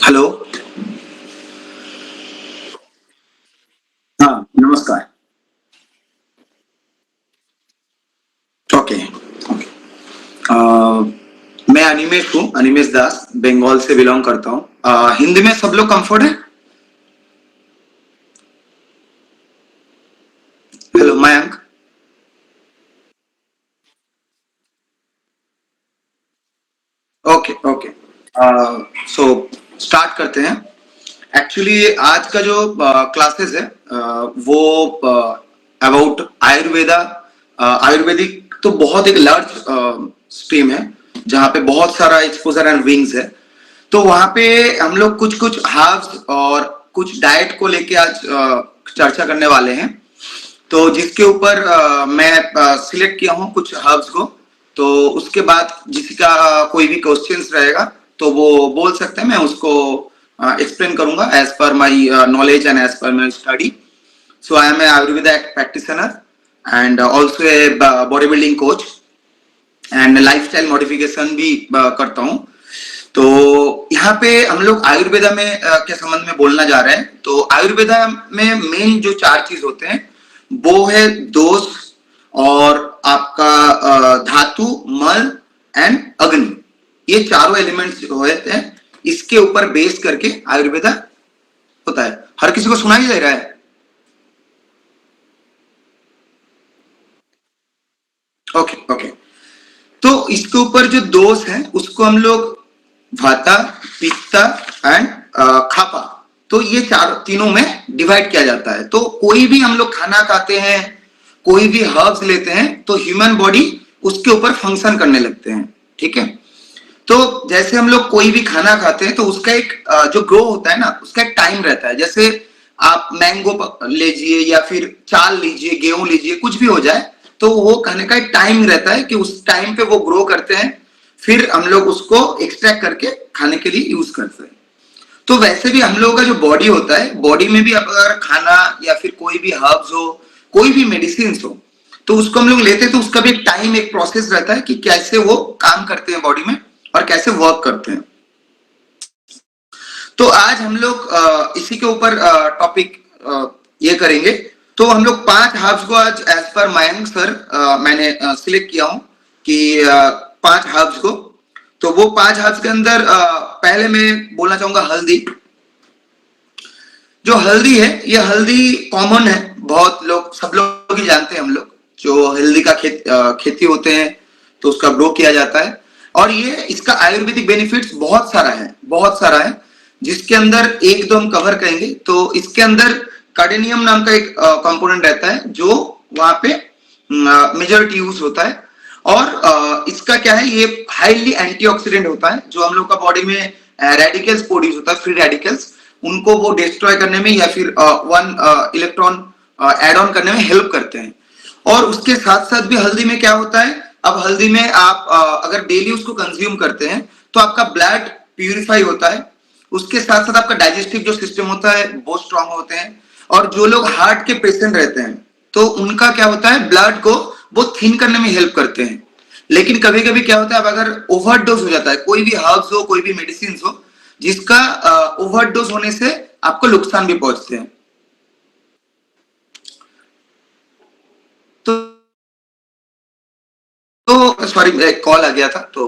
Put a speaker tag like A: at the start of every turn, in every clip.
A: Hello. हाँ, नमस्कार। Okay. Okay. मैं अनिमेश हूँ, अनिमेश दास, बंगाल से बिलोंग करता हूँ। हिंदी में सब लोग कंफर्ट है? Hello Mayank. Okay okay. So start करते हैं। एक्चुअली आज का जो क्लासेस है वो अबाउट आयुर्वेदा। आयुर्वेदिक तो बहुत एक लार्ज स्ट्रीम है जहाँ पे बहुत सारा एक्सपोजर एंड विंग्स है। तो वहां पे हम लोग कुछ कुछ हर्ब्स और कुछ डाइट को लेके आज चर्चा करने वाले हैं। तो जिसके ऊपर मैं सिलेक्ट किया हूँ कुछ हर्ब्स को। तो उसके बाद जिसका कोई भी क्वेश्चंस रहेगा तो वो बोल सकते हैं, मैं उसको एक्सप्लेन करूंगा as per my knowledge and as per my study. So I am a Ayurveda practitioner and also a body building coach and lifestyle modification भी करता हूँ। तो यहाँ पे हम लोग आयुर्वेदा में के संबंध में बोलना जा रहे हैं। तो आयुर्वेदा में मेन जो चार चीज होते हैं वो है दोष और आपका धातु, मल एंड अग्नि। ये चारों एलिमेंट्स होते हैं, इसके ऊपर बेस करके आयुर्वेदा होता है। हर किसी को सुनाई दे रहा है? Okay okay. तो इसके ऊपर जो दोष है उसको हम लोग वाता, पित्ता एंड खापा, तो ये चार तीनों में डिवाइड किया जाता है। तो कोई भी हम लोग खाना खाते हैं, कोई भी हर्ब्स लेते हैं तो ह्यूमन बॉडी उसके ऊपर फंक्शन करने लगते हैं। ठीक है। तो जैसे हम लोग कोई भी खाना खाते हैं तो उसका एक जो ग्रो होता है ना, उसका एक टाइम रहता है। जैसे आप मैंगो लीजिए या फिर चाल लीजिए, गेहूं लीजिए, कुछ भी हो जाए, तो वो खाने का एक टाइम रहता है कि उस टाइम पे वो ग्रो करते हैं, फिर हम लोग उसको एक्सट्रैक्ट करके खाने के लिए यूज करते हैं। तो वैसे भी हम लोगों का जो बॉडी होता है, बॉडी में भी अगर खाना या फिर कोई भी हर्ब्स हो, कोई भी मेडिसिन हो, तो उसको हम लोग लेते हैं तो उसका भी एक टाइम, एक प्रोसेस रहता है कि कैसे वो काम करते हैं बॉडी में और कैसे वर्क करते हैं। तो आज हम लोग इसी के ऊपर टॉपिक ये करेंगे। तो हम लोग 5 हर्ब्स को आज एज पर मयंक सर मैंने सिलेक्ट किया हूं कि 5 हर्ब्स को। तो वो 5 हर्ब्स के अंदर पहले मैं बोलना चाहूंगा हल्दी। जो हल्दी है, ये हल्दी कॉमन है, बहुत लोग, सब लोग ही जानते हैं। हम लोग जो हल्दी का खेती होते हैं तो उसका ग्रो किया जाता है। और ये इसका आयुर्वेदिक बेनिफिट्स बहुत सारा है, बहुत सारा है, जिसके अंदर एक दो हम कवर करेंगे। तो इसके अंदर कार्डेनियम नाम का एक कंपोनेंट रहता है जो वहां पे मेजोरिटी यूज होता है। और इसका क्या है, ये हाईली एंटीऑक्सीडेंट होता है। जो हम लोग का बॉडी में रेडिकल्स प्रोड्यूस होता है, फ्री रेडिकल्स, उनको वो डिस्ट्रॉय करने में या फिर वन इलेक्ट्रॉन एड ऑन करने में हेल्प करते हैं। और उसके साथ साथ भी हल्दी में क्या होता है, अब हल्दी में आप अगर डेली उसको कंज्यूम करते हैं तो आपका ब्लड प्यूरिफाई होता है। उसके साथ साथ आपका डाइजेस्टिव जो सिस्टम होता है वो स्ट्रांग होते हैं। और जो लोग हार्ट के पेशेंट रहते हैं तो उनका क्या होता है, ब्लड को वो थिन करने में हेल्प करते हैं। लेकिन कभी कभी क्या होता है, अब अगर ओवरडोज हो जाता है, कोई भी हर्ब्स हो, कोई भी मेडिसिन हो, जिसका ओवरडोज होने से आपको नुकसान भी पहुंचते हैं। तो सॉरी, एक कॉल आ गया था तो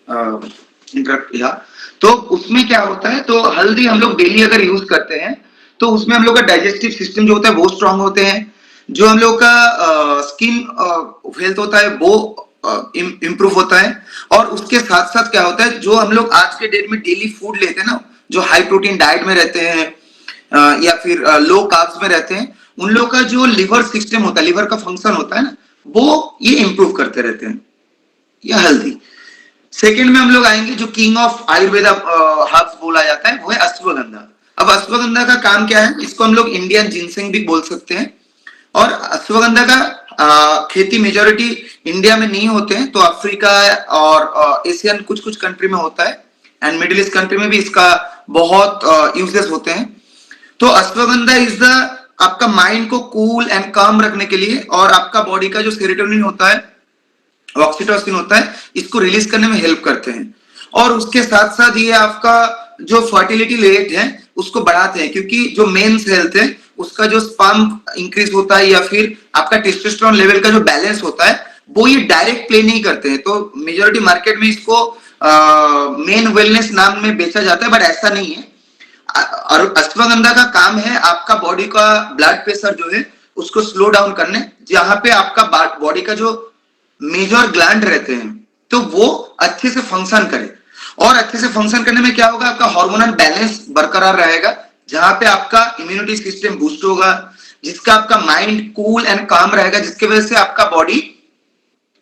A: इंटरप्ट किया। तो उसमें क्या होता है, तो हल्दी हम लोग डेली अगर यूज करते हैं तो उसमें हम लोग का डाइजेस्टिव सिस्टम जो होता है वो स्ट्रांग होते हैं। जो हम लोग का स्किन हेल्थ होता है वो इम्प्रूव होता है। और उसके साथ साथ क्या होता है, जो हम लोग आज के डेट में डेली फूड लेते हैं ना, जो हाई प्रोटीन डाइट में रहते हैं या फिर लो कार्ब्स में रहते हैं, उन लोग का जो लिवर सिस्टम होता है, लिवर का फंक्शन होता है ना, वो ये इंप्रूव करते रहते हैं, या हल्दी। सेकंड में हम लोग आएंगे, जो किंग ऑफ आयुर्वेदा हर्ब्स बोला जाता है वो है अश्वगंधा। अब अश्वगंधा का काम क्या है, इसको हम लोग इंडियन जिनसिंग भी बोल सकते हैं। और अश्वगंधा का खेती मेजोरिटी इंडिया में नहीं होते हैं, तो अफ्रीका और एशियन कुछ कुछ कंट्री में होता है, एंड मिडिल ईस्ट कंट्री में भी इसका बहुत यूजेस होते हैं। तो अश्वगंधा इज द आपका माइंड को कूल एंड काम रखने के लिए, और आपका बॉडी का जो सेरोटोनिन होता है, ऑक्सीटोसिन होता है, इसको रिलीज करने में हेल्प करते हैं। और उसके साथ साथ ये आपका जो फर्टिलिटी रेट है उसको बढ़ाते हैं, क्योंकि जो मेंस हेल्थ है उसका जो स्पर्म इंक्रीज होता है या फिर आपका टेस्टोस्टेरोन लेवल का जो बैलेंस होता है वो ये डायरेक्ट प्ले नहीं करते हैं। तो मेजॉरिटी मार्केट में इसको मेन वेलनेस नाम में बेचा जाता है, बट ऐसा नहीं है। और अश्वगंधा का काम है आपका बॉडी का ब्लड प्रेशर जो है उसको स्लो डाउन करने, जहां पे आपका बॉडी का जो मेजर ग्लैंड रहते हैं तो वो अच्छे से फंक्शन करे। और अच्छे से फंक्शन करने में क्या होगा, आपका हार्मोनल बैलेंस बरकरार रहेगा, जहां पे आपका इम्यूनिटी सिस्टम बूस्ट होगा, जिसका आपका माइंड कूल एंड काम रहेगा, जिसकी वजह से आपका बॉडी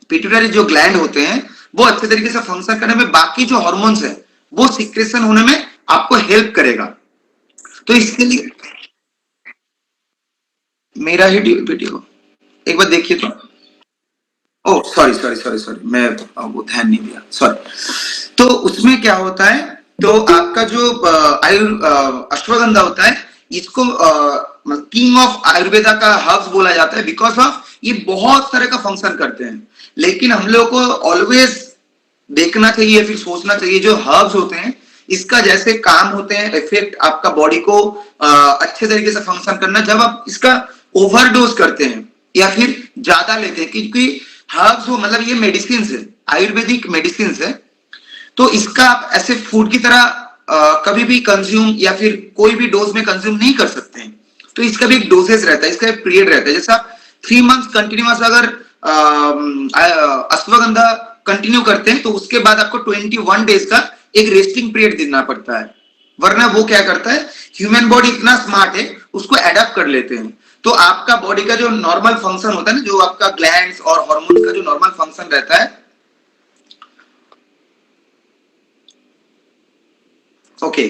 A: पिट्यूटरी जो ग्लैंड होते हैं वो अच्छे तरीके से फंक्शन करने में, बाकी जो हार्मोन्स है वो सिक्रेशन होने में आपको हेल्प करेगा। तो इसके लिए मेरा ही वीडियो एक बार देखिए तो। Oh sorry sorry sorry sorry, मैं वो ध्यान नहीं दिया, सॉरी। तो उसमें क्या होता है, तो आपका जो अश्वगंधा होता है इसको किंग ऑफ आयुर्वेदा का हर्ब्स बोला जाता है, बिकॉज ऑफ ये बहुत तरह का फंक्शन करते हैं। लेकिन हम लोग को ऑलवेज देखना चाहिए, फिर सोचना चाहिए जो हर्ब्स होते हैं इसका जैसे काम होते हैं इफेक्ट आपका बॉडी को अच्छे तरीके से फंक्शन करना, जब आप इसका ओवरडोज करते हैं या फिर ज्यादा लेते हैं, क्योंकि हर्ब्स हो मतलब ये मेडिसिन है, आयुर्वेदिक मेडिसिन है, तो इसका आप ऐसे फूड की तरह कभी भी कंज्यूम या फिर कोई भी डोज में कंज्यूम नहीं कर सकते हैं। तो इसका भी एक डोजेस रहता है, इसका एक पीरियड रहता है। जैसे आप 3 मंथ्स कंटिन्यूअस अगर अश्वगंधा कंटिन्यू करते हैं तो उसके बाद आपको 21 डेज का एक रेस्टिंग पीरियड देना पड़ता है, वरना वो क्या करता है, ह्यूमन बॉडी इतना स्मार्ट है उसको अडेप्ट कर लेते हैं। तो आपका बॉडी का जो नॉर्मल फंक्शन होता है ना, जो आपका ग्लैंड्स और हार्मोन्स का जो नॉर्मल फंक्शन रहता है, ओके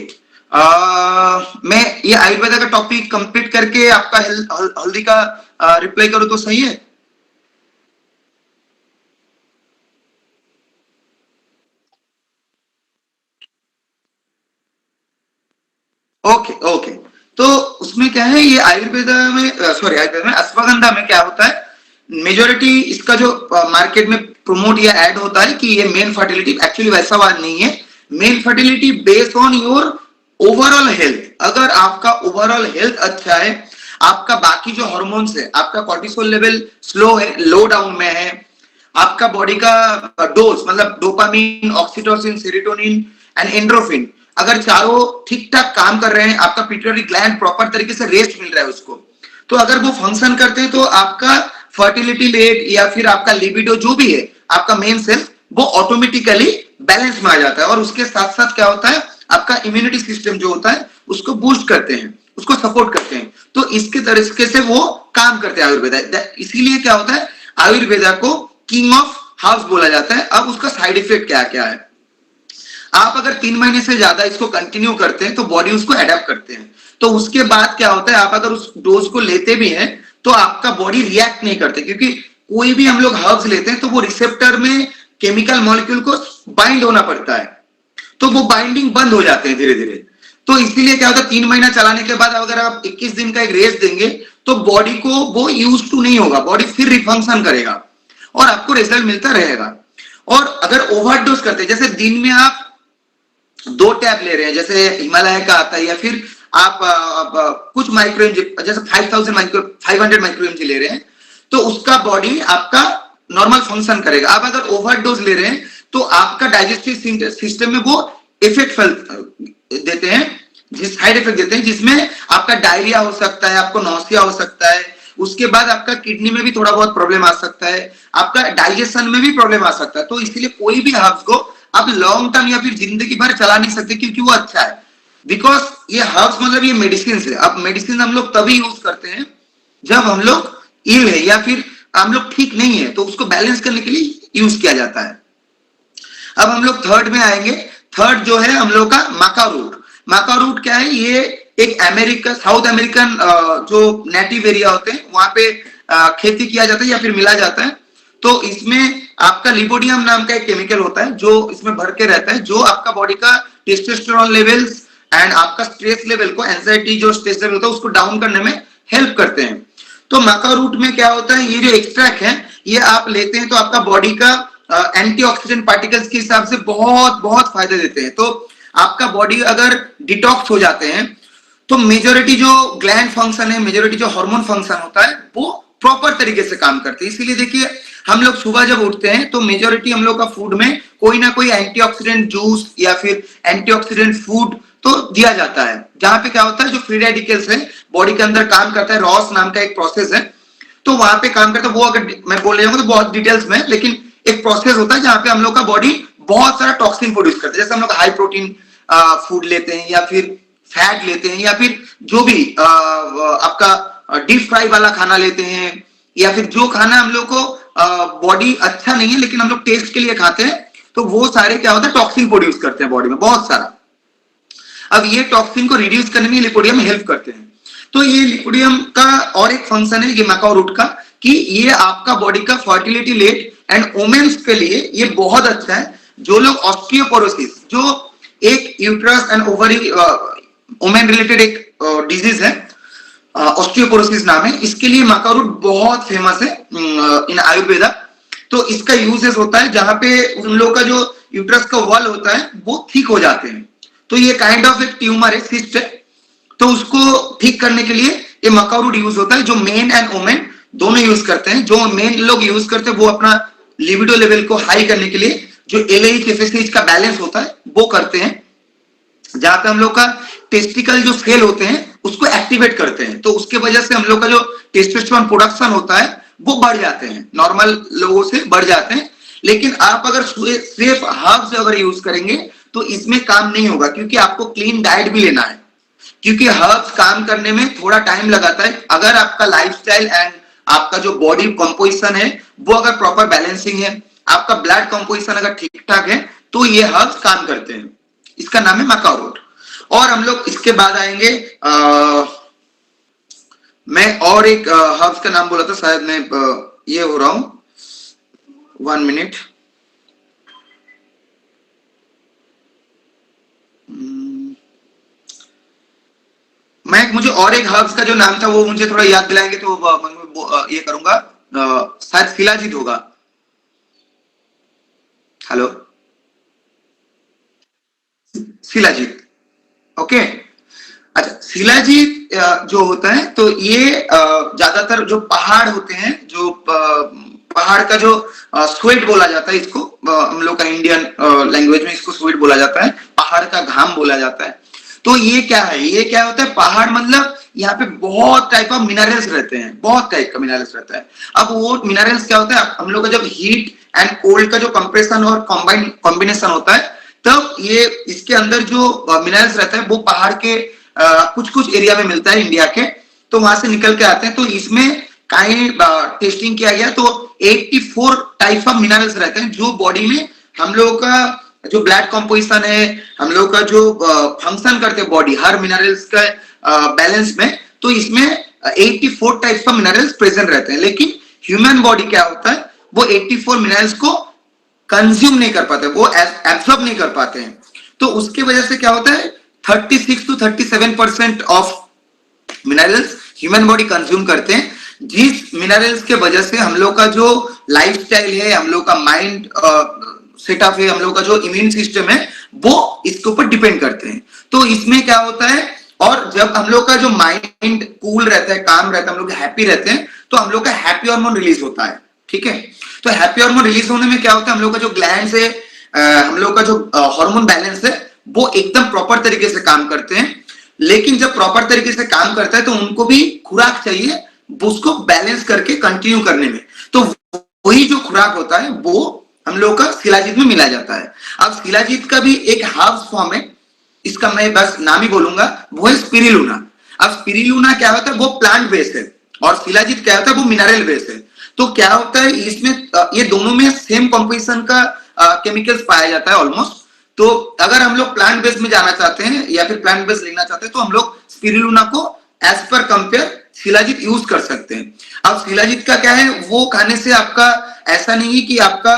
A: मैं ये आयुर्वेदा का टॉपिक कंप्लीट करके आपका हल्दी का रिप्लाई करूं तो सही है? Okay okay. तो उसमें क्या है, ये आयुर्वेदा में सॉरी आयुर्वेदा में अश्वगंधा में क्या होता है, मेजोरिटी इसका जो मार्केट में प्रमोट या ऐड होता है कि ये मेन फर्टिलिटी, एक्चुअली वैसा बात नहीं है। Main fertility based on your overall health. अगर आपका ओवरऑल हेल्थ अच्छा है, आपका बाकी जो हॉर्मोन्स है, आपका कॉर्टिसोल लेवल स्लो है, लो डाउन में है, आपका बॉडी का डोज मतलब dopamine, oxytocin, serotonin and endorphin अगर चारों ठीक ठाक काम कर रहे हैं, आपका पिट्यूटरी ग्लैंड प्रॉपर तरीके से रेस्ट मिल रहा है उसको, तो अगर वो फंक्शन करते हैं तो आपका फर्टिलिटी रेट या फिर आपका लिबिडो जो भी है, आपका मेन सेल्स वो ऑटोमेटिकली बैलेंस में आ जाता है। और उसके साथ साथ क्या होता है, आपका इम्यूनिटी सिस्टम जो होता है उसको बूस्ट करते हैं, उसको सपोर्ट करते हैं। तो इसके तरीके से वो काम करते हैं आयुर्वेदा। इसीलिए क्या होता है, आयुर्वेदा को किंग ऑफ हर्ब्स बोला जाता है। अब उसका साइड इफेक्ट क्या क्या है, आप अगर 3 महीने से ज्यादा इसको कंटिन्यू करते हैं तो बॉडी उसको अडेप्ट करते हैं। तो उसके बाद क्या होता है, आप अगर उस डोज को लेते भी हैं तो आपका बॉडी रिएक्ट नहीं करते, क्योंकि कोई भी हम लोग हर्ब्स लेते हैं तो वो रिसेप्टर में केमिकल मॉलिक्यूल को बाइंड होना पड़ता है, तो वो बाइंडिंग बंद हो जाते हैं धीरे धीरे। तो इसीलिए क्या होता है, 3 महीना चलाने के बाद अगर आप 21 दिन का एक रेस्ट देंगे तो बॉडी को वो यूज टू नहीं होगा, बॉडी फिर रिफंक्शन करेगा और आपको रिजल्ट मिलता रहेगा। और अगर ओवरडोज करते हैं, जैसे दिन में आप 2 टैब ले रहे हैं, जैसे हिमालय का आता है, या फिर आप कुछ माइक्रो जैसे 500 माइक्रो ले रहे हैं, तो उसका बॉडी आपका नॉर्मल फंक्शन करेगा। आप अगर ओवरडोज ले रहे हैं तो आपका डाइजेस्टिव सिस्टम में वो इफेक्ट देते हैं, जिस साइड इफेक्ट देते हैं, जिसमें आपका डायरिया हो सकता है, आपको नौसिया हो सकता है, उसके बाद आपका किडनी में भी थोड़ा बहुत प्रॉब्लम आ सकता है, आपका डाइजेशन में भी प्रॉब्लम आ सकता है। तो इसलिए कोई भी हर्ब्स को आप लॉन्ग टर्म या फिर जिंदगी भर चला नहीं सकते, क्योंकि वो अच्छा है। बिकॉज ये हर्ब्स मतलब ये मेडिसिन है। अब मेडिसिन हम लोग तभी यूज करते हैं जब हम लोग इल है या फिर हम लोग ठीक नहीं है, तो उसको बैलेंस करने के लिए यूज किया जाता है। अब हम लोग थर्ड में आएंगे। थर्ड जो है हम लोग का माका रूट। माका रूट क्या है, ये एक अमेरिका साउथ अमेरिकन जो नेटिव एरिया होते हैं वहां पे खेती किया जाता है या फिर मिला जाता है। तो इसमें आपका लिपोडियम नाम का एक केमिकल होता है जो इसमें भर के रहता है, जो आपका बॉडी का टेस्टोस्टेरोन लेवल्स एंड आपका स्ट्रेस लेवल को, एंजाइटी जो स्ट्रेस लेवल होता है उसको डाउन करने में हेल्प करते हैं। तो माका रूट में क्या होता है, ये जो एक्सट्रैक्ट है ये आप लेते हैं तो आपका बॉडी का एंटीऑक्सीडेंट पार्टिकल्स के हिसाब से बहुत बहुत फायदे देते हैं। तो आपका बॉडी अगर डिटॉक्स हो जाते हैं तो मेजोरिटी जो ग्लैंड फंक्शन है, मेजोरिटी जो हार्मोन फंक्शन होता है वो प्रॉपर तरीके से काम करते हैं। इसीलिए देखिए हम लोग सुबह जब उठते हैं तो मेजोरिटी हम लोग का फूड में कोई ना कोई एंटीऑक्सीडेंट जूस या फिर एंटीऑक्सीडेंट फूड तो दिया जाता है, जहां पे क्या होता है जो फ्री रेडिकल्स है बॉडी के अंदर काम करता है, रॉस नाम का एक प्रोसेस है, तो वहां पे काम करता है। वो अगर मैं बोल रहा हूँ तो बहुत डिटेल्स में, लेकिन एक प्रोसेस होता है जहां पे हम लोग का बॉडी बहुत सारा टॉक्सिन प्रोड्यूस करता है। जैसे हम लोग हाई प्रोटीन फूड लेते हैं या फिर फैट लेते हैं या फिर जो भी आपका डीप फ्राई वाला खाना लेते हैं या फिर जो खाना हम लोग को बॉडी अच्छा नहीं है लेकिन हम लोग टेस्ट के लिए खाते हैं, तो वो सारे क्या होता है टॉक्सिन प्रोड्यूस करते हैं बॉडी में बहुत सारा। अब ये टॉक्सिन को रिड्यूस करने में लिपोडियम हेल्प करते हैं। तो ये लिपोडियम का और एक फंक्शन है ये मैकाओ रूट का, कि ये आपका बॉडी का फर्टिलिटी रेट एंड वुमेन्स के लिए ये बहुत अच्छा है। जो लोग ऑस्टियोपोरोसिस, जो एक uterus and ovary women related एक डिजीज है, ऑस्टियोपोरोसिस नाम है, इसके लिए मैकाओ रूट बहुत फेमस है इन आयुर्वेदा। तो इसका यूजेस होता है जहां पे उन लोग का जो यूट्रस का वॉल होता है वो ठीक हो जाते हैं। तो ये काइंड ऑफ एक ट्यूमर है, सिस्ट है, तो उसको ठीक करने के लिए ये मैकाओ रूट यूज होता है, जो मेन एंड वुमेन दोनों यूज करते हैं। जो मेन लोग यूज करते हैं वो अपना लिबिडो लेवल को हाई करने के लिए जो एलएच एफएसएच का बैलेंस होता है वो करते हैं, जहां पे हम लोग का टेस्टिकल जो सेल होते हैं उसको एक्टिवेट करते हैं। तो उसके वजह से हम लोग का जो टेस्टोस्टेरोन प्रोडक्शन होता है वो बढ़ जाते हैं, नॉर्मल लोगों से बढ़ जाते हैं। लेकिन आप अगर सिर्फ हर्ब्स अगर यूज करेंगे तो इसमें काम नहीं होगा, क्योंकि आपको क्लीन डाइट भी लेना है, क्योंकि हर्ब्स काम करने में थोड़ा टाइम लगाता है। अगर आपका लाइफस्टाइल एंड आपका जो बॉडी कंपोजिशन है वो अगर प्रॉपर बैलेंसिंग है, आपका ब्लड कंपोजिशन अगर ठीक ठाक है, तो ये हर्ब्स काम करते हैं। इसका नाम है मैकाओ रूट। और हम लोग इसके बाद आएंगे मैं और एक हर्ब्स का नाम बोला था, शायद मैं ये हो रहा हूं, 1 मिनट। मुझे और एक हर्ब्स का जो नाम था वो मुझे थोड़ा याद दिलाएंगे तो मैं ये करूंगा, शायद शिलाजीत होगा। Hello, shilajit, okay. अच्छा, शिलाजीत जो होता है तो ये ज्यादातर जो पहाड़ होते हैं, जो पहाड़ का जो स्वेट बोला जाता है, इसको हम लोग का इंडियन लैंग्वेज में इसको स्वेट बोला जाता है, पहाड़ का घाम बोला जाता है। तो ये क्या है, ये क्या होता है, पहाड़ मतलब यहाँ पे बहुत टाइप ऑफ मिनरल्स रहते हैं, बहुत टाइप का मिनरल्स रहता है। अब वो मिनरल्स क्या होता है, हम लोग का जब हीट एंड कोल्ड का जो कंप्रेशन और कॉम्बिनेशन होता है, तब ये इसके अंदर जो मिनरल्स रहता है वो पहाड़ के कुछ कुछ एरिया में मिलता है इंडिया के, तो वहां से निकल के आते हैं। तो इसमें काइंड टेस्टिंग किया गया तो 84 टाइप ऑफ मिनरल्स रहते हैं जो बॉडी में हम लोग का जो ब्लड कंपोजिशन है, हम लोग का जो फंक्शन करते हैं बॉडी हर मिनरल्स का बैलेंस में, तो इसमें 84 टाइप्स ऑफ मिनरल्स प्रेजेंट रहते हैं। लेकिन ह्यूमन बॉडी क्या होता है, वो 84 मिनरल्स को कंज्यूम नहीं कर पाते, वो एब्सॉर्ब नहीं कर पाते हैं। तो उसके वजह से क्या होता है, 36 to 37% of minerals human body consume करते हैं, जिस मिनरल्स के वजह से हम लोग का जो लाइफस्टाइल है, हम लोग का माइंड सेटअप है, हम लोग का जो इम्यून सिस्टम है वो इसके ऊपर डिपेंड करते हैं। तो इसमें क्या होता है, और जब हम लोग का जो माइंड कूल रहता है, काम रहता है, हम लोग हैप्पी रहते हैं, तो हम लोग का हैप्पी हार्मोन रिलीज होता है, ठीक है। तो हैप्पी हार्मोन रिलीज होने में क्या होता है, हम लोग का जो ग्लैंड्स है, हम लोग का जो हार्मोन बैलेंस है वो एकदम प्रॉपर तरीके से काम करते हैं। लेकिन जब प्रॉपर तरीके से काम करता है तो उनको भी खुराक चाहिए उसको बैलेंस करके कंटिन्यू करने में, तो वही जो खुराक होता है वो हम लोग का शिलाजीत में मिला जाता है। अब शिलाजीत का भी एक हार्ब्स फॉर्म है, इसका मैं बस नाम ही बोलूंगा, वो है स्पिरुलिना। अब स्पिरुलिना क्या होता है, वो प्लांट बेस्ड है, और शिलाजीत क्या होता है, वो मिनरल बेस्ड है। तो क्या होता है इसमें, ये दोनों में सेम कॉम्पोजिशन का केमिकल्स पाया जाता है ऑलमोस्ट। तो अगर हम लोग प्लांट बेस्ड में जाना चाहते हैं या फिर प्लांट बेस्ड लेना चाहते हैं तो हम लोग स्पिरुलिना को as per compare shilajit use कर सकते हैं। अब शिलाजीत का क्या है, वो खाने से आपका ऐसा नहीं है कि आपका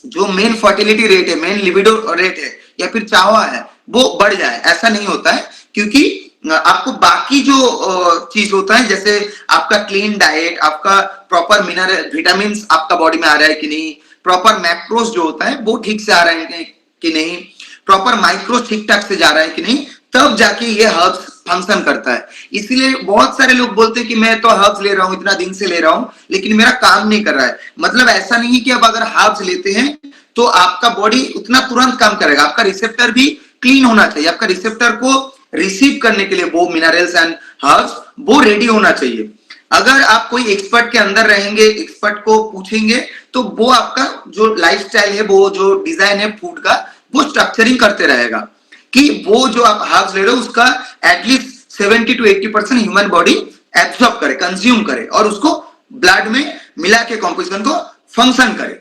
A: जो मेन फर्टिलिटी रेट है, मेन लिबिडो रेट है या फिर चाहवा है वो बढ़ जाए, ऐसा नहीं होता है। क्योंकि आपको बाकी जो चीज होता है, जैसे आपका क्लीन डाइट, आपका प्रॉपर मिनरल विटामिन आपका बॉडी में आ रहा है कि नहीं, प्रॉपर मैक्रोस जो होता है वो ठीक से आ रहे हैं कि नहीं, प्रॉपर माइक्रो ठीक ठाक से जा रहा है कि नहीं, तब जाके ये हर्ब्स फंक्शन करता है। इसीलिए बहुत सारे लोग बोलते हैं कि मैं तो हर्ब्स ले रहा हूं, इतना दिन से ले रहा हूं, लेकिन मेरा काम नहीं कर रहा है। मतलब ऐसा नहीं है कि अब अगर हर्ब्स लेते हैं तो आपका बॉडी उतना तुरंत काम करेगा। आपका रिसेप्टर भी क्लीन होना चाहिए। आपका रिसेप्टर को रिसीव करने के लिए वो मिनरल्स एंड हर्ब्स वो रेडी होना चाहिए। अगर आप कोई एक्सपर्ट के अंदर रहेंगे, एक्सपर्ट को पूछेंगे, तो वो आपका जो लाइफस्टाइल है, वो जो डिजाइन है फूड का, वो स्ट्रक्चरिंग करते रहेगा कि वो जो आप हर्ब्स ले रहे हो उसका at least 70 to 80% human body absorb करे, कंज्यूम करे और उसको ब्लड में मिला के कॉम्पोजिशन को फंक्शन करे।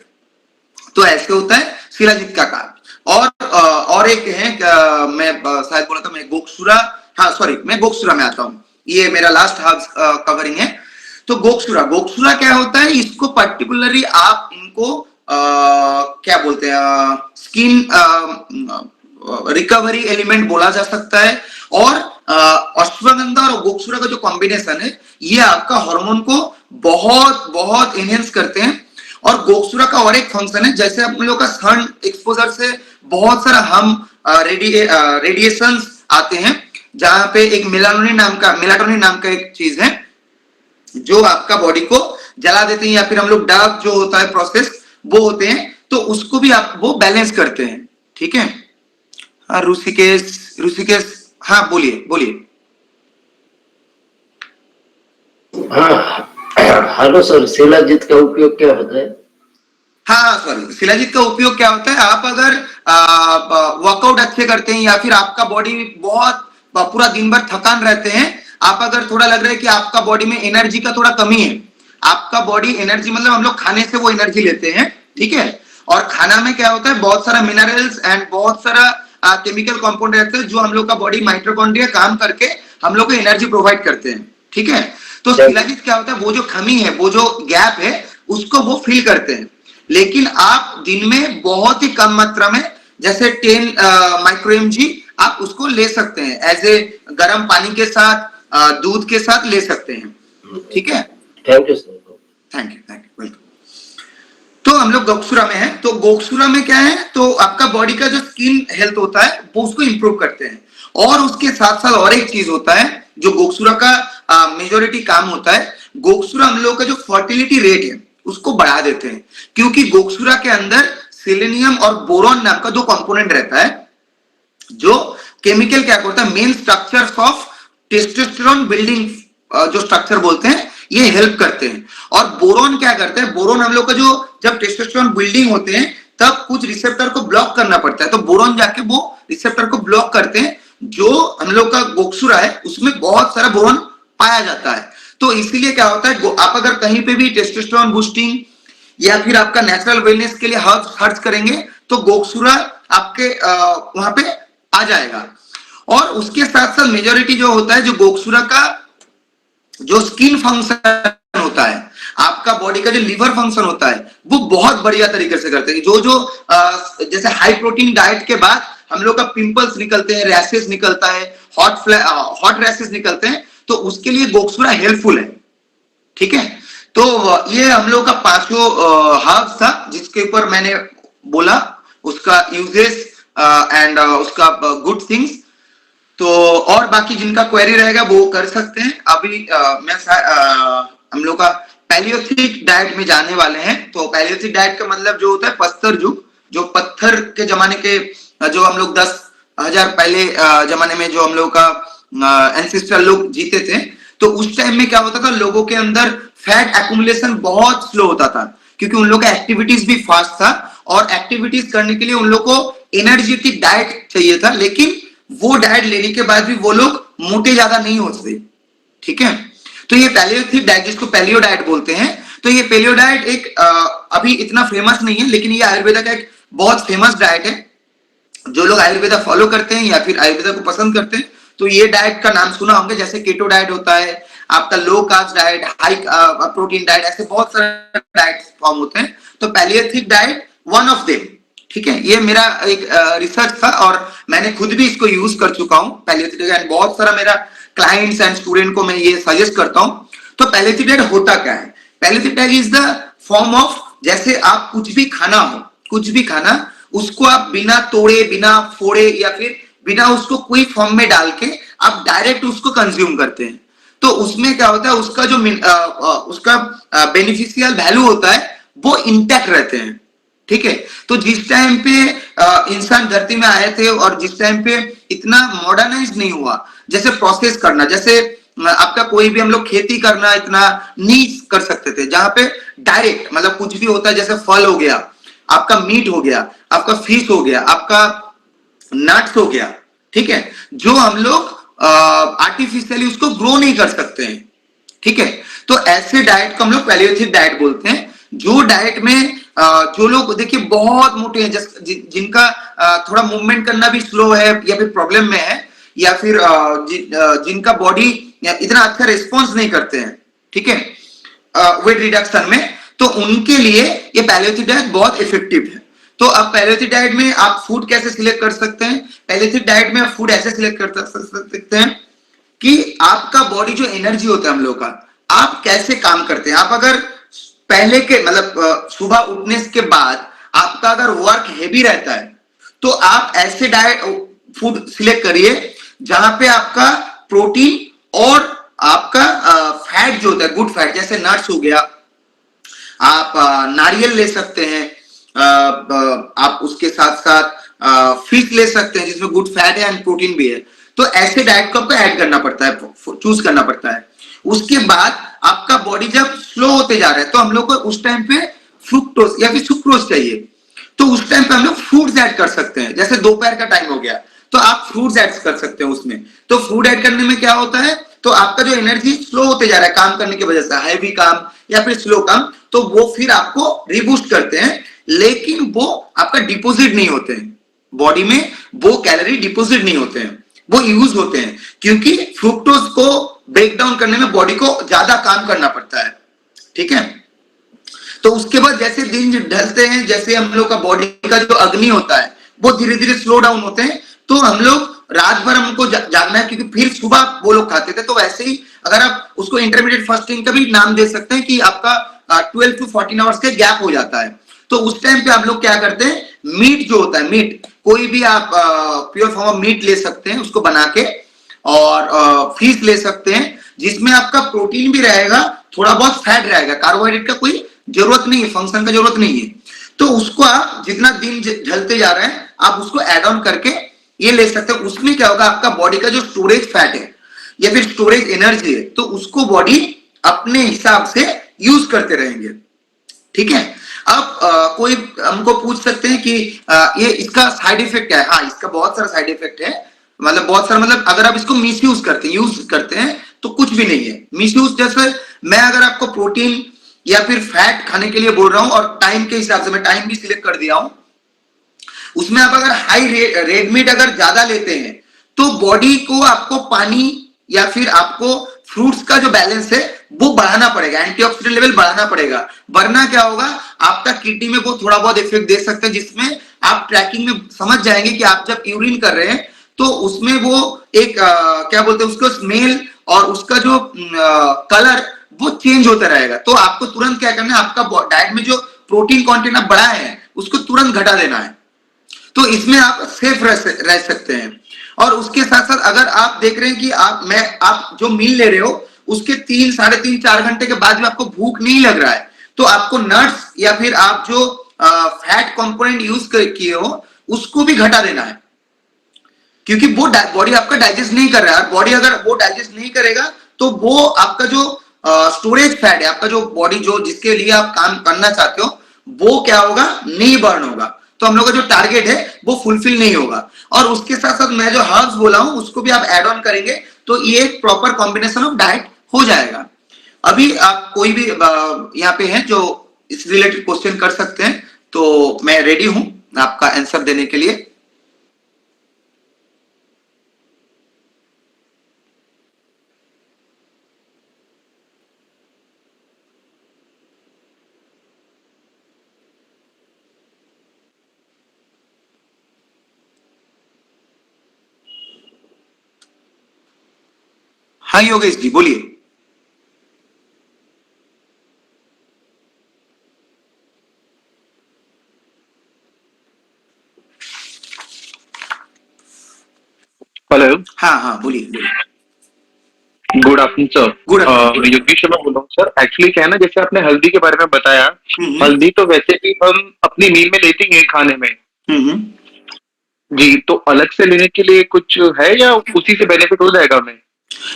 A: तो ऐसे होता है शिलाजीत का काम। और एक है मैं शायद बोला था मैं गोक्षुरा, हाँ सॉरी, मैं गोक्षुरा में आता हूँ। ये मेरा लास्ट हर्ब्स कवरिंग है। तो गोक्षुरा क्या होता है, इसको पर्टिकुलरली आप इनको क्या बोलते हैं, स्किन रिकवरी एलिमेंट बोला जा सकता है। और अश्वगंधा और गोक्षुरा का जो कॉम्बिनेशन है, ये आपका हार्मोन को बहुत बहुत एनहेंस करते हैं। और गोक्षुरा का और एक फंक्शन है, जैसे आप लोग का सन एक्सपोजर से बहुत सारा हम रेडिएशंस आते हैं, जहां पे एक मेलाटोनिन नाम का एक चीज है जो आपका बॉडी को जला देते हैं, या फिर हम लोग डार्क जो होता है प्रोसेस वो होते हैं, तो उसको भी आप वो बैलेंस करते हैं। ठीक है। हाँ ऋषिकेश, हाँ बोलिए।
B: हाँ हेलो सर, शिलाजीत का उपयोग क्या होता है?
A: हाँ सॉरी, शिलाजीत का उपयोग क्या होता है, आप अगर वर्कआउट अच्छे करते हैं या फिर आपका बॉडी बहुत पूरा दिन भर थकान रहते हैं, आप अगर थोड़ा लग रहा है कि आपका बॉडी में एनर्जी का थोड़ा कमी है, आपका बॉडी एनर्जी मतलब हम लोग खाने से वो एनर्जी लेते हैं, ठीक है। और खाना में क्या होता है, बहुत सारा मिनरल्स एंड बहुत सारा केमिकल कंपाउंड रहते हैं जो हम लोग का बॉडी माइटोकॉन्ड्रिया काम करके हम लोग को एनर्जी प्रोवाइड करते हैं, ठीक है। तो शिलाजीत क्या होता है, वो जो कमी है, वो जो गैप है, उसको वो फिल करते हैं। लेकिन आप दिन में बहुत ही कम मात्रा में, जैसे 10 माइक्रो mg आप उसको ले सकते हैं, एज ए गर्म पानी के साथ दूध के साथ ले सकते हैं, ठीक है।
B: Thank you sir.
A: Thank you welcome. तो हम लोग गोक्षुरा में हैं। तो गोक्षुरा में क्या है, तो आपका बॉडी का जो स्किन हेल्थ होता है वो उसको इंप्रूव करते हैं। और उसके साथ साथ और एक चीज होता है जो गोक्षुरा का मेजोरिटी काम होता है, गोक्षुरा हम लोग का जो फर्टिलिटी रेट है उसको बढ़ा देते हैं, क्योंकि गोक्षुरा के अंदर सेलेनियम और बोरॉन नाम का दो कंपोनेंट रहता है, जो केमिकल क्या करता है, main structures of testosterone building जो स्ट्रक्चर बोलते हैं, ये हेल्प करते हैं। और बोरॉन क्या करते हैं, बोरॉन हम लोग का जो जब टेस्टोस्टेरोन बिल्डिंग होते हैं तब कुछ रिसेप्टर को ब्लॉक करना पड़ता है, तो बोरॉन जाके वो रिसेप्टर को ब्लॉक करते हैं। जो हम लोग का गोक्षुरा है उसमें बहुत सारा बोरॉन पाया जाता है। तो इसीलिए क्या होता है, आप अगर कहीं पे भी टेस्टोस्टेरोन बूस्टिंग या फिर आपका नेचुरल वेलनेस के लिए हर्ब्स सर्च करेंगे तो गोक्षुरा आपके वहां पे आ जाएगा। और उसके साथ साथ मेजोरिटी जो होता है, जो गोक्षुरा का जो स्किन फंक्शन होता है, आपका बॉडी का जो लिवर फंक्शन होता है, वो बहुत बढ़िया तरीके से करते हैं। जो जैसे हाई प्रोटीन डाइट के बाद हम लोग का पिंपल्स निकलते हैं, रैशेस निकलता है, हॉट रैशेस निकलते हैं, तो उसके लिए गोक्षुरा हेल्पफुल है, ठीक है। तो ये हम लोग का पांचों हर्ब्स था जिसके ऊपर मैंने बोला, उसका यूजेस एंड उसका गुड थिंग्स। तो और बाकी जिनका क्वेरी रहेगा वो कर सकते हैं। अभी मैं हम लोग का पैलियोलिथिक डाइट में जाने वाले हैं। तो पैलियोलिथिक डाइट का मतलब जो होता है पत्थर युग, जो पत्थर के जमाने के जो हम लोग 10,000 पहले जमाने में जो हम लोग का एंसेस्टर लोग जीते थे, तो उस टाइम में क्या होता था, लोगों के अंदर फैट एक्युमुलेशन बहुत स्लो होता था, क्योंकि उन लोग का एक्टिविटीज भी फास्ट था और एक्टिविटीज करने के लिए उन लोग को एनर्जेटिक डाइट चाहिए था। लेकिन वो डाइट लेने के बाद भी वो लोग मोटे ज्यादा नहीं होते, ठीक है। तो ये पैलियोलिथिक डाइट, जिसको पैलियो डाइट बोलते हैं, तो ये पैलियो डाइट एक अभी इतना फेमस नहीं है, लेकिन ये आयुर्वेदा का एक बहुत फेमस डाइट है। जो लोग आयुर्वेदा फॉलो करते हैं या फिर आयुर्वेदा को पसंद करते हैं तो ये डाइट का नाम सुना होंगे, जैसे केटो डाइट होता है, आपका low carb diet, high protein diet, ऐसे बहुत सारे डाइट फॉर्म होते हैं। तो Palaeolithic diet one of them, ठीक है। ये मेरा एक रिसर्च था और मैंने खुद भी इसको यूज कर चुका हूँ पैलियोलिथिक डाइट। बहुत सारा मेरा क्लाइंट्स एंड स्टूडेंट को मैं ये सजेस्ट करता हूँ। तो पैलियोलिथिक डाइट होता क्या है, Palaeolithic diet is the form of, जैसे आप कुछ भी खाना उसको आप बिना तोड़े, बिना फोड़े या फिर बिना उसको कोई फॉर्म में डाल के आप डायरेक्ट उसको कंज्यूम करते हैं, तो उसमें क्या होता है, उसका जो उसका बेनिफिशियल वैल्यू होता है वो इंटैक्ट रहते हैं। ठीक है, तो जिस टाइम पे इंसान धरती में आए थे और जिस टाइम पे इतना मॉडर्नाइज नहीं हुआ, जैसे प्रोसेस करना, जैसे आपका कोई भी हम लोग खेती करना इतना नहीं कर सकते थे, जहां पे डायरेक्ट मतलब कुछ भी होता है, जैसे फल हो गया, आपका मीट हो गया, आपका फिश हो गया, आपका नट्स हो गया, ठीक है, जो हम लोग आर्टिफिशियली उसको ग्रो नहीं कर सकते हैं। ठीक है, तो ऐसे डाइट को हम लोग पैलियोथिक डाइट बोलते हैं। जो डाइट में जो लोग देखिए बहुत मोटे हैं, जिनका थोड़ा मूवमेंट करना भी स्लो है या फिर प्रॉब्लम में है, या फिर जिनका बॉडी इतना अच्छा रिस्पॉन्स नहीं करते हैं, ठीक है, वेट रिडक्शन में, तो उनके लिए ये पैलियोथिक डाइट बहुत इफेक्टिव है। तो अब पैलियोथिक डाइट में आप फूड कैसे सिलेक्ट कर सकते हैं? पैलियोथिक डाइट में आप फूड ऐसे सिलेक्ट कर सकते हैं कि आपका बॉडी जो एनर्जी होता है हम लोग का, आप कैसे काम करते हैं। आप अगर पहले के मतलब सुबह उठने के बाद आपका अगर वर्क हैवी रहता है, तो आप ऐसे डाइट फूड सिलेक्ट करिए जहां पे आपका प्रोटीन और आपका फैट जो होता है, गुड फैट, जैसे नट्स हो गया, आप नारियल ले सकते हैं, आप उसके साथ साथ फिश ले सकते हैं जिसमें गुड फैट है एंड प्रोटीन भी है। तो ऐसे डाइट को आपको ऐड करना पड़ता है, चूज करना पड़ता है। उसके बाद आपका बॉडी जब स्लो होते जा रहा है, तो हम लोग को उस टाइम पे फ्रुक्टोज या फिर सुक्रोज चाहिए, तो उस टाइम पे हम लोग फ्रूट्स ऐड कर सकते हैं। जैसे दोपहर का टाइम हो गया, तो आप फ्रूट्स ऐड कर सकते हैं उसमें। तो फूड ऐड करने में क्या होता है, तो आपका जो एनर्जी स्लो होते जा रहा है काम करने की वजह से, हैवी काम या फिर स्लो काम, तो वो फिर आपको रिबूस्ट करते हैं, लेकिन वो आपका डिपोजिट नहीं होते हैं बॉडी में, वो कैलोरी डिपोजिट नहीं होते हैं, वो यूज होते हैं, क्योंकि फ्रुक्टोज को ब्रेक डाउन करने में बॉडी को ज्यादा काम करना पड़ता है। ठीक है, तो उसके बाद जैसे दिन ढलते हैं, जैसे हम लोग का बॉडी का जो अग्नि होता है वो धीरे धीरे स्लो डाउन होते हैं, तो हम लोग रात भर हमको जागना है, क्योंकि फिर सुबह वो लोग खाते थे। तो वैसे ही अगर आप उसको इंटरमीडिएट फास्टिंग का भी नाम दे सकते हैं कि आपका 12 टू 14 आवर्स का गैप हो जाता है। तो उस टाइम पे आप लोग क्या करते हैं, मीट जो होता है, मीट कोई भी आप प्योर फॉर्म ऑफ मीट ले सकते हैं उसको बना के, और फिश ले सकते हैं जिसमें आपका प्रोटीन भी रहेगा, थोड़ा बहुत फैट रहेगा, कार्बोहाइड्रेट का कोई जरूरत नहीं है, फंक्शन का जरूरत नहीं है। तो उसको आप जितना दिन ढलते जा रहे हैं आप उसको एड ऑन करके ये ले सकते हैं। उसमें क्या होगा, आपका बॉडी का जो स्टोरेज फैट है या फिर स्टोरेज एनर्जी है, तो उसको बॉडी अपने हिसाब से यूज करते रहेंगे। ठीक है, अब कोई हमको पूछ सकते हैं कि ये इसका साइड इफेक्ट क्या है? हाँ, इसका बहुत सारा साइड इफेक्ट है, मतलब बहुत सारा, मतलब अगर आप इसको मिस यूज करते हैं तो कुछ भी नहीं है। मिस यूज जैसे मैं अगर आपको प्रोटीन या फिर फैट खाने के लिए बोल रहा हूं और टाइम के हिसाब से मैं टाइम भी सिलेक्ट कर दिया हूं, उसमें आप अगर हाई रेड मीट अगर ज्यादा लेते हैं, तो बॉडी को आपको पानी या फिर आपको फ्रूट्स का जो बैलेंस है वो बढ़ाना पड़ेगा, एंटीऑक्सीडेंट लेवल बढ़ाना पड़ेगा, वरना क्या होगा, आपका किडनी में वो थोड़ा बहुत इफेक्ट दे सकते हैं, जिसमें आप ट्रैकिंग में समझ जाएंगे कि आप जब यूरिन कर रहे हैं तो उसमें वो एक क्या बोलते हैं उसको, स्मेल और उसका जो कलर वो चेंज होता रहेगा। तो आपको तुरंत क्या करना है, आपका डाइट में जो प्रोटीन कंटेंट आप बढ़ाए हैं उसको तुरंत घटा देना है। तो इसमें आप सेफ रह सकते हैं। और उसके साथ साथ अगर आप देख रहे हैं कि आप जो मील ले रहे हो उसके 3, 3.5, 4 घंटे के बाद भी आपको भूख नहीं लग रहा है, तो आपको नट्स या फिर आप जो फैट कंपोनेंट यूज किए हो उसको भी घटा देना है, क्योंकि वो बॉडी आपका डाइजेस्ट नहीं कर रहा है। बॉडी अगर वो डाइजेस्ट नहीं करेगा तो वो आपका जो स्टोरेज फैट है, आपका जो बॉडी जो जिसके लिए आप काम करना चाहते हो, वो क्या होगा, नहीं बर्न होगा, तो हम लोग का जो टारगेट है वो फुलफिल नहीं होगा। और उसके साथ साथ मैं जो हर्ब्स बोला हूं उसको भी आप एड ऑन करेंगे तो ये एक प्रॉपर कॉम्बिनेशन ऑफ डाइट हो जाएगा। अभी आप कोई भी यहाँ पे हैं जो इस रिलेटेड क्वेश्चन कर सकते हैं, तो मैं रेडी हूं आपका आंसर देने के लिए। हाँ योगेश जी बोलिए।
C: हेलो,
A: हाँ हाँ, बोलिए बोलिए।
C: Good afternoon sir.
A: Good afternoon.
C: Yogesh Sharma बोल रहा हूँ सर। एक्चुअली क्या है ना, जैसे आपने हल्दी के बारे में बताया,
A: हम्म
C: हल्दी तो वैसे भी हम अपनी मील में लेते ही हैं खाने में।
A: हम्म।
C: जी, तो अलग से लेने के लिए कुछ है या उसी से बेनिफिट हो जाएगा हमें?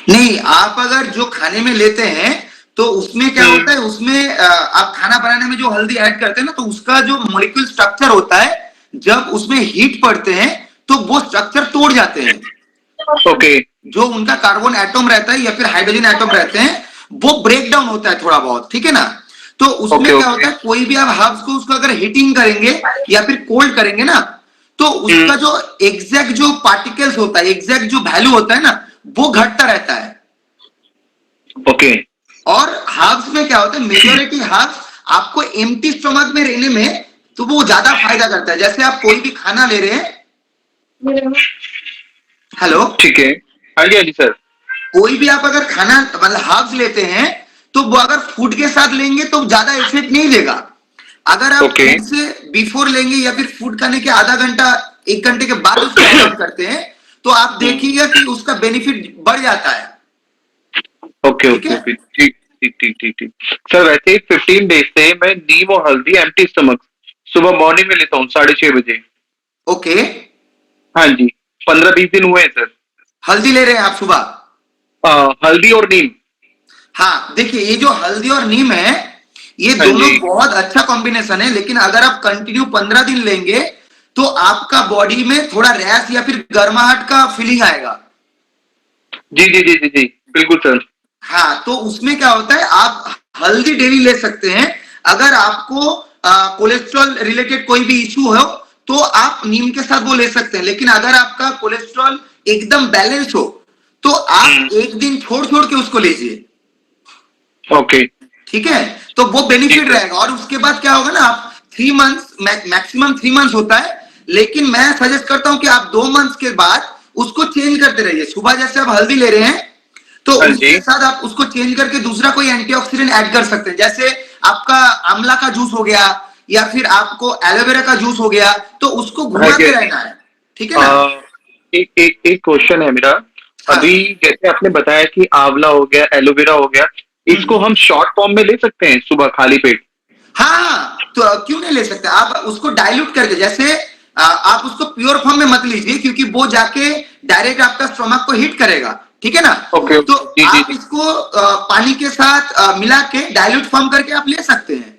A: नहीं, आप अगर जो खाने में लेते हैं तो उसमें क्या होता है, उसमें आप खाना बनाने में जो हल्दी ऐड करते हैं ना, तो उसका जो मॉलिक्यूल स्ट्रक्चर होता है, जब उसमें हीट पड़ते हैं तो वो स्ट्रक्चर तोड़ जाते हैं।
C: ओके।
A: जो उनका कार्बन एटम रहता है या फिर हाइड्रोजन एटम रहते हैं, वो ब्रेक डाउन होता है थोड़ा बहुत, ठीक है ना। तो उसमें
C: ओके
A: क्या
C: ओके।
A: होता है, कोई भी आप हर्ब्स को उसको अगर हीटिंग करेंगे या फिर कोल्ड करेंगे ना, तो उसका जो एग्जैक्ट जो पार्टिकल्स होता है, एग्जैक्ट जो वैल्यू होता है ना, वो घटता रहता है।
C: ओके।
A: और हर्ब्स में क्या होता है, मेजोरिटी हर्ब्स आपको एम्प्टी स्टमक में रहने में तो वो ज्यादा फायदा करता है। जैसे आप कोई भी खाना ले रहे हैं, हेलो,
C: ठीक है। हाँ जी, हाँ जी सर।
A: कोई भी आप अगर खाना मतलब हर्ब्स लेते हैं, तो वो अगर फूड के साथ लेंगे तो ज्यादा इफेक्ट नहीं देगा। अगर आप
C: ओके।
A: फूड से बिफोर लेंगे या फिर फूड खाने के आधा घंटा 1 घंटे के बाद उसको एडॉप्ट करते हैं, तो आप देखिएगा कि उसका बेनिफिट बढ़ जाता है।
C: ओके
A: ठीक
C: ओके
A: है।
C: ओके, ठीक ठीक ठीक ठीक ठीक। सर वैसे ही 15 डेज से मैं नीम और हल्दी एम्प्टी स्टमक सुबह मॉर्निंग में लेता हूँ 6:30 बजे।
A: ओके।
C: हाँ जी, 15-20 दिन हुए हैं सर।
A: हल्दी ले रहे हैं आप सुबह?
C: हल्दी और नीम।
A: हाँ, देखिए ये जो हल्दी और नीम है, ये
C: हाँ
A: दोनों
C: जी।
A: बहुत अच्छा कॉम्बिनेशन है, लेकिन अगर आप कंटिन्यू 15 दिन लेंगे तो आपका बॉडी में थोड़ा रैश या फिर गर्माहट का फीलिंग आएगा।
C: जी जी जी जी जी, बिल्कुल सर।
A: हाँ, तो उसमें क्या होता है, आप हल्दी डेली ले सकते हैं। अगर आपको कोलेस्ट्रॉल रिलेटेड कोई भी इशू हो तो आप नीम के साथ वो ले सकते हैं, लेकिन अगर आपका कोलेस्ट्रॉल एकदम बैलेंस हो तो आप एक दिन छोड़ छोड़ के उसको लीजिए।
C: ओके।
A: ठीक है, तो वो
C: जी
A: बेनिफिट
C: सर।
A: रहेगा। और उसके बाद क्या होगा ना, आप 3 मंथ्स, मैक्सिमम 3 मंथ्स होता है, लेकिन मैं सजेस्ट करता हूं कि आप 2 मंथ्स के बाद उसको चेंज करते रहिए। सुबह जैसे आप हल्दी ले रहे हैं, तो
C: हाँ जी।
A: उसके साथ आप उसको चेंज करके दूसरा कोई एंटीऑक्सीडेंट ऐड कर सकते हैं। जैसे आपका आंवला का जूस हो गया या फिर आपको एलोवेरा का जूस हो गया, तो उसको
C: हाँ जी,
A: घुमाते
C: हाँ जी।
A: रहना है। ठीक है ना।
C: एक एक एक क्वेश्चन है मेरा।
A: हाँ।
C: अभी जैसे आपने बताया कि आंवला हो गया, एलोवेरा हो गया, इसको हम शॉर्ट फॉर्म में ले सकते हैं सुबह खाली पेट?
A: हाँ, तो क्यों नहीं ले सकते आप उसको डाइल्यूट करके। जैसे आप उसको प्योर फॉर्म में मत लीजिए, क्योंकि वो जाके डायरेक्ट आपका स्टमक को हिट करेगा। ठीक है ना।
C: ओके
A: तो
C: ओके, जी जी
A: आप
C: जी।
A: इसको पानी के साथ मिला के डाइल्यूट फॉर्म करके आप ले सकते हैं।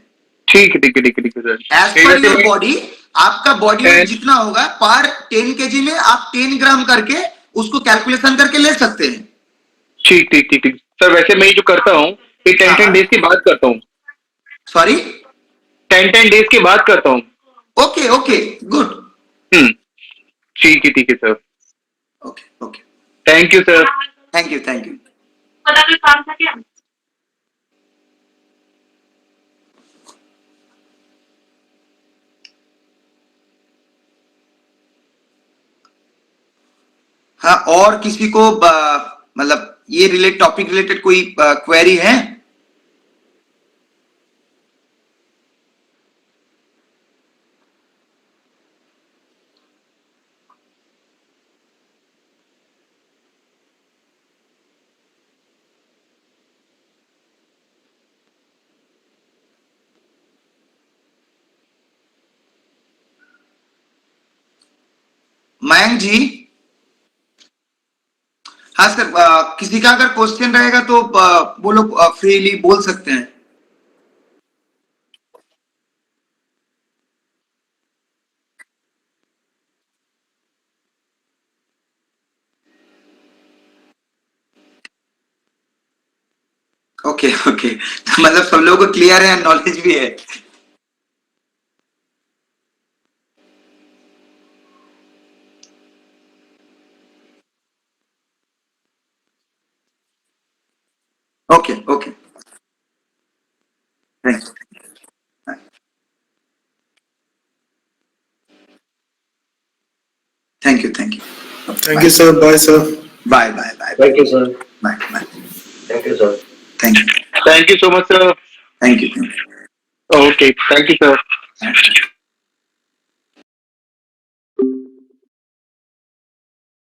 C: ठीक है ठीक है ठीक है ठीक है सर।
A: एज
C: ये
A: पर
C: वैसे
A: योर
C: मैं
A: बॉडी, आपका बॉडी वेट जितना होगा पर 10 kg में आप 10 ग्राम करके उसको कैलकुलेशन करके ले सकते हैं।
C: ठीक ठीक ठीक ठीक सर। वैसे मैं ये जो करता हूँ, ये टेन
A: हाँ
C: टेन
A: हाँ।
C: डेज के बाद करता हूँ।
A: सॉरी।
C: 10 डेज के बाद करता हूँ।
A: Okay okay, good.
C: हम्म। ठीक है sir.
A: Okay okay.
C: Thank you sir.
A: Thank you thank you. हाँ, और किसी को मतलब ये टॉपिक रिलेटेड कोई क्वेरी है? मयंक जी। हाँ सर, किसी का अगर क्वेश्चन रहेगा तो वो लोग फ्रीली बोल सकते हैं। ओके ओके, तो मतलब सब लोगों को क्लियर है, नॉलेज भी है। Okay okay, thank you thank you.
D: Thank you, sir. Bye, sir.
A: Bye bye bye
B: thank you sir.
A: Bye bye.
B: Thank you sir.
A: Thank you
C: thank you so much sir.
A: Thank you.
C: Okay, thank you sir.